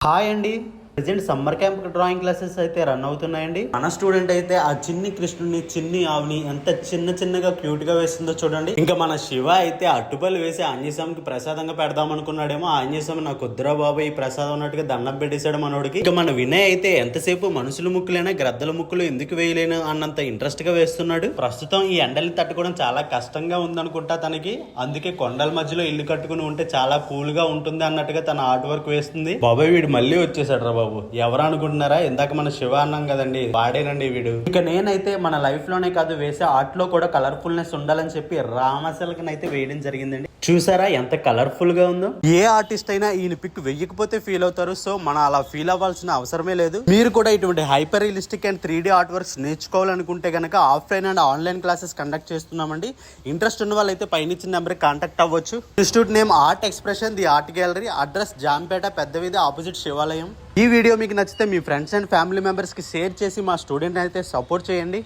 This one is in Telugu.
హాయ్ అండి. Present summer camp drawing classes అయితే రన్ అవుతున్నాయండి. మన స్టూడెంట్ అయితే ఆ చిన్ని కృష్ణుని చిన్ని ఆవుని ఎంత చిన్నగా క్యూట్ గా వేస్తుందో చూడండి. ఇంకా మన శివ అయితే అట్టుపల్లి వేసి ఆంజనేయస్వామికి ప్రసాదంగా పెడదాం అనుకున్నాడేమో. ఆంజనేయస్వామి నాకు వద్దురా బాబు ఈ ప్రసాదం అన్నట్టుగా దండం పెట్టేశాడు మనోడికి. ఇంకా మన వినయ్ అయితే ఎంతసేపు మనుషుల ముక్కులైనా గ్రద్దల ముక్కులు ఎందుకు వేయలేను అన్నంత ఇంట్రెస్ట్ గా వేస్తున్నాడు. ప్రస్తుతం ఈ ఎండల్ని తట్టుకోవడం చాలా కష్టంగా ఉందనుకుంటా తనకి. అందుకే కొండల మధ్యలో ఇల్లు కట్టుకుని ఉంటే చాలా కూల్ గా ఉంటుంది అన్నట్టుగా తన ఆర్ట్ వర్క్ వేస్తుంది. బాబాయ్ వీడు మళ్ళీ వచ్చేసాడు రా బాబు. ఎవరు అనుకుంటున్నారా? ఇందాక మన శివ అన్నాం కదండి, వాడేనండి వీడు. ఇక నేనైతే మన లైఫ్ లోనే కాదు వేసే ఆర్ట్ లో కూడా కలర్ఫుల్నెస్ ఉండాలని చెప్పి రామశలకనైతే వేయడం జరిగిందండి. చూసారా ఎంత కలర్ఫుల్ గా ఉందో. ఏ ఆర్టిస్ట్ అయినా ఈయన పిక్ వెయ్యకపోతే ఫీల్ అవుతారు. సో మనం అలా ఫీల్ అవ్వాల్సిన అవసరమే లేదు. మీరు కూడా ఇటువంటి hyper realistic and 3D art works నేర్చుకోవాలనుకుంటే గనక offline and online classes conduct చేస్తున్నామండి. ఇంట్రెస్ట్ ఉన్న వాళ్ళైతే పైన ఇచ్చిన నెంబర్ కాంటాక్ట్ అవ్వచ్చు. Institute name art expression the art gallery, address Jampeta పెద్ద వీధి ఆపోజిట్ శివాలయం. ఈ వీడియో మీకు నచ్చితే మీ ఫ్రెండ్స్ అండ్ ఫ్యామిలీ మెంబర్స్ కి షేర్ చేసి మా స్టూడెంట్ అయితే సపోర్ట్ చేయండి.